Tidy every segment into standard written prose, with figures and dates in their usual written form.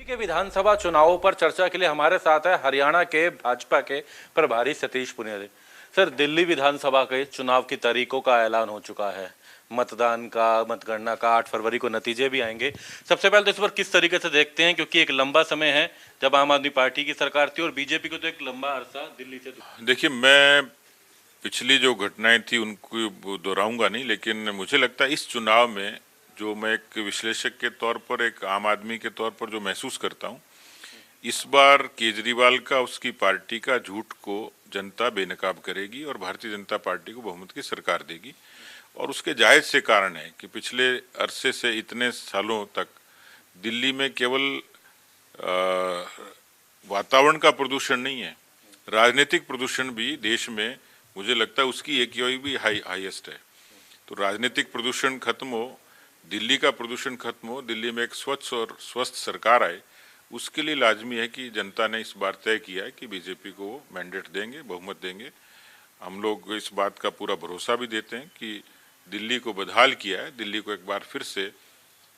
के विधानसभा चुनावों पर चर्चा के लिए हमारे साथ है हरियाणा के भाजपा के प्रभारी सतीश पुनिया जी। सर, दिल्ली विधानसभा के चुनाव की तारीखों का ऐलान हो चुका है। मतदान का, मतगणना का 8 फरवरी को नतीजे भी आएंगे। सबसे पहले तो इस पर किस तरीके से देखते हैं, क्योंकि एक लंबा समय है जब आम आदमी पार्टी की सरकार थी और बीजेपी को तो एक लंबा अरसा दिल्ली से। देखिए, मैं पिछली जो घटनाएं थी उनको दोहराऊंगा नहीं, लेकिन मुझे लगता है इस चुनाव में जो मैं एक विश्लेषक के तौर पर, एक आम आदमी के तौर पर जो महसूस करता हूं, इस बार केजरीवाल का, उसकी पार्टी का झूठ को जनता बेनकाब करेगी और भारतीय जनता पार्टी को बहुमत की सरकार देगी। और उसके जायज से कारण है कि पिछले अरसे से, इतने सालों तक दिल्ली में केवल वातावरण का प्रदूषण नहीं है, राजनीतिक प्रदूषण भी देश में मुझे लगता है उसकी AQI भी हाईएस्ट है। तो राजनीतिक प्रदूषण खत्म हो, दिल्ली का प्रदूषण खत्म हो, दिल्ली में एक स्वच्छ और स्वस्थ सरकार आए, उसके लिए लाजमी है कि जनता ने इस बार तय किया है कि बीजेपी को मैंडेट देंगे, बहुमत देंगे। हम लोग इस बात का पूरा भरोसा भी देते हैं कि दिल्ली को बदहाल किया है, दिल्ली को एक बार फिर से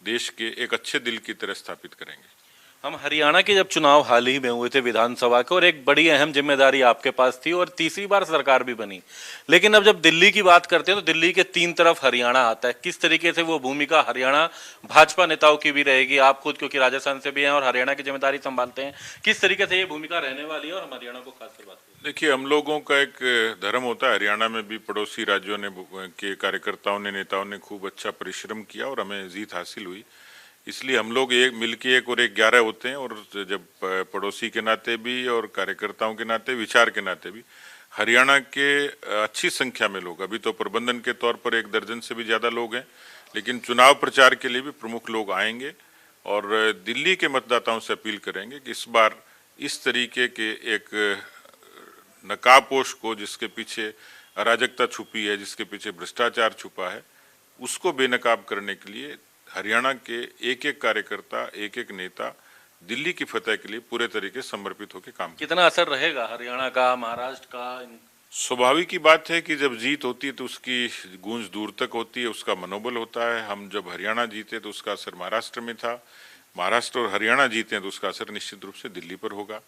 देश के एक अच्छे दिल की तरह स्थापित करेंगे। हम हरियाणा के जब चुनाव हाल ही में हुए थे विधानसभा के, और एक बड़ी अहम जिम्मेदारी आपके पास थी और तीसरी बार सरकार भी बनी, लेकिन अब जब दिल्ली की बात करते हैं तो दिल्ली के 3 तरफ हरियाणा आता है। किस तरीके से वो भूमिका हरियाणा भाजपा नेताओं की भी रहेगी? आप खुद क्योंकि राजस्थान से भी हैं और हरियाणा की जिम्मेदारी संभालते हैं, किस तरीके से ये भूमिका रहने वाली है और हम हरियाणा को खासकर बात करें? देखिए, हम लोगों का एक धर्म होता है, हरियाणा में भी पड़ोसी राज्यों ने के कार्यकर्ताओं ने, नेताओं ने खूब अच्छा परिश्रम किया और हमें जीत हासिल हुई। इसलिए हम लोग एक मिलके एक और एक 11 होते हैं, और जब पड़ोसी के नाते भी और कार्यकर्ताओं के नाते, विचार के नाते भी, हरियाणा के अच्छी संख्या में लोग, अभी तो प्रबंधन के तौर पर 1 दर्जन से भी ज़्यादा लोग हैं, लेकिन चुनाव प्रचार के लिए भी प्रमुख लोग आएंगे और दिल्ली के मतदाताओं से अपील करेंगे कि इस बार इस तरीके के एक नकाबपोश को, जिसके पीछे अराजकता छुपी है, जिसके पीछे भ्रष्टाचार छुपा है, उसको बेनकाब करने के लिए हरियाणा के एक एक कार्यकर्ता, एक एक नेता दिल्ली की फतह के लिए पूरे तरीके से समर्पित होकर काम। कितना असर रहेगा हरियाणा का, महाराष्ट्र का? स्वाभाविक ही बात है कि जब जीत होती है तो उसकी गूंज दूर तक होती है, उसका मनोबल होता है। हम जब हरियाणा जीते तो उसका असर महाराष्ट्र में था, महाराष्ट्र और हरियाणा जीते हैं तो उसका असर निश्चित रूप से दिल्ली पर होगा।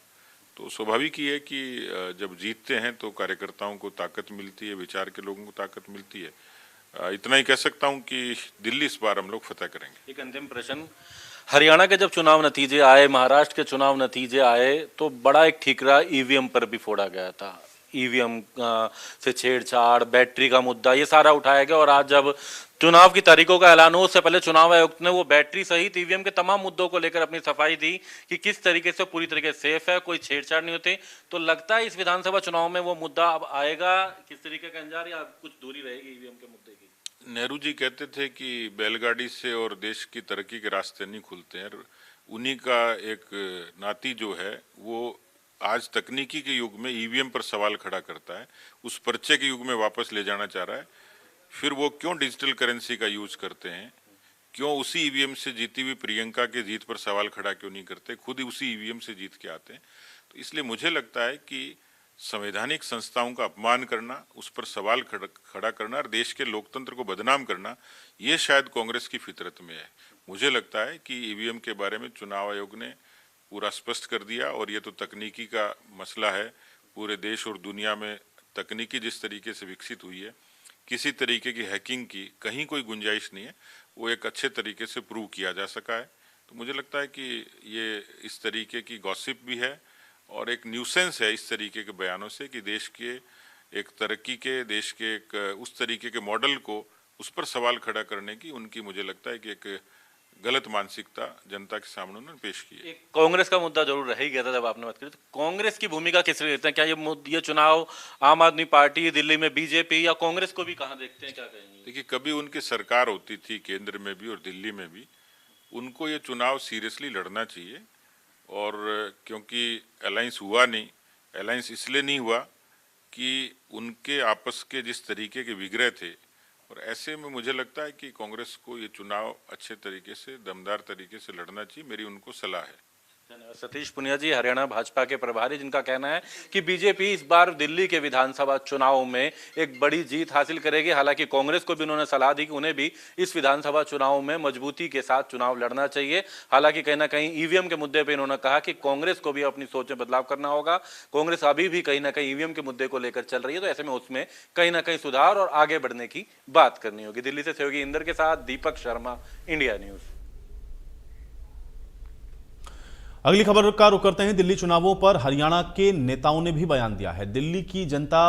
तो स्वाभाविक ही है कि जब जीतते हैं तो कार्यकर्ताओं को ताकत मिलती है, विचार के लोगों को ताकत मिलती है। इतना ही कह सकता हूं कि दिल्ली इस बार हम लोग फतह करेंगे। एक अंतिम प्रश्न, हरियाणा के जब चुनाव नतीजे आए, महाराष्ट्र के चुनाव नतीजे आए, तो बड़ा एक ठीकरा ईवीएम पर भी फोड़ा गया था। ईवीएम से छेड़छाड़, बैटरी का मुद्दा, ये सारा उठाया गया, और आज जब चुनाव की तारीखों का ऐलान हो, उससे पहले चुनाव आयोग ने वो बैटरी सहित ईवीएम के तमाम मुद्दों को लेकर अपनी सफाई दी कि किस तरीके से पूरी तरीके से सेफ है, कोई छेड़छाड़ नहीं होती। तो लगता है इस विधानसभा चुनाव में वो मुद्दा अब आएगा, किस तरीके का अंजार, या कुछ दूरी रहेगी ईवीएम के मुद्दे की? नेहरू जी कहते थे कि बैलगाड़ी से और देश की तरक्की के रास्ते नहीं खुलते हैं। उन्हीं का एक नाती जो है वो आज तकनीकी के युग में ईवीएम पर सवाल खड़ा करता है, उस पर्चे के युग में वापस ले जाना चाह रहा है। फिर वो क्यों डिजिटल करेंसी का यूज करते हैं, क्यों उसी ईवीएम से जीती हुई प्रियंका के जीत पर सवाल खड़ा क्यों नहीं करते, खुद ही उसी ईवीएम से जीत के आते हैं। तो इसलिए मुझे लगता है कि संवैधानिक संस्थाओं का अपमान करना, उस पर सवाल खड़ा करना और देश के लोकतंत्र को बदनाम करना, ये शायद कांग्रेस की फितरत में है। मुझे लगता है कि ईवीएम के बारे में चुनाव आयोग ने पूरा स्पष्ट कर दिया, और ये तो तकनीकी का मसला है। पूरे देश और दुनिया में तकनीकी जिस तरीके से विकसित हुई है, किसी तरीके की हैकिंग की कहीं कोई गुंजाइश नहीं है, वो एक अच्छे तरीके से प्रूव किया जा सका है। तो मुझे लगता है कि ये इस तरीके की गॉसिप भी है और एक न्यूसेंस है इस तरीके के बयानों से, कि देश के एक तरक्की के, देश के एक उस तरीके के मॉडल को, उस पर सवाल खड़ा करने की उनकी, मुझे लगता है कि एक गलत मानसिकता जनता के सामने उन्होंने पेश की है। एक कांग्रेस का मुद्दा जरूर रह ही गया था जब आपने बात करी, तो कांग्रेस की भूमिका किस लिए देखते हैं? क्या ये चुनाव आम आदमी पार्टी, दिल्ली में बीजेपी, या कांग्रेस को भी कहाँ देखते हैं, क्या कहेंगे? देखिए, कभी उनकी सरकार होती थी केंद्र में भी और दिल्ली में भी, उनको ये चुनाव सीरियसली लड़ना चाहिए। और क्योंकि अलायंस हुआ नहीं, अलायंस इसलिए नहीं हुआ कि उनके आपस के जिस तरीके के विग्रह थे, और ऐसे में मुझे लगता है कि कांग्रेस को ये चुनाव अच्छे तरीके से, दमदार तरीके से लड़ना चाहिए। मेरी उनको सलाह है। सतीश पुनिया जी हरियाणा भाजपा के प्रभारी, जिनका कहना है कि बीजेपी इस बार दिल्ली के विधानसभा चुनाव में एक बड़ी जीत हासिल करेगी। हालांकि कांग्रेस को भी उन्होंने सलाह दी कि उन्हें भी इस विधानसभा चुनाव में मजबूती के साथ चुनाव लड़ना चाहिए। हालांकि कहीं ना कहीं ईवीएम के मुद्दे पर इन्होंने कहा कि कांग्रेस को भी अपनी सोच में बदलाव करना होगा। कांग्रेस अभी भी कहीं ना कहीं ईवीएम के मुद्दे को लेकर चल रही है, तो ऐसे में उसमें कहीं ना कहीं सुधार और आगे बढ़ने की बात करनी होगी। दिल्ली से सहयोगी इंदर के साथ दीपक शर्मा, इंडिया न्यूज। अगली खबर का रुख करते हैं। दिल्ली चुनावों पर हरियाणा के नेताओं ने भी बयान दिया है। दिल्ली की जनता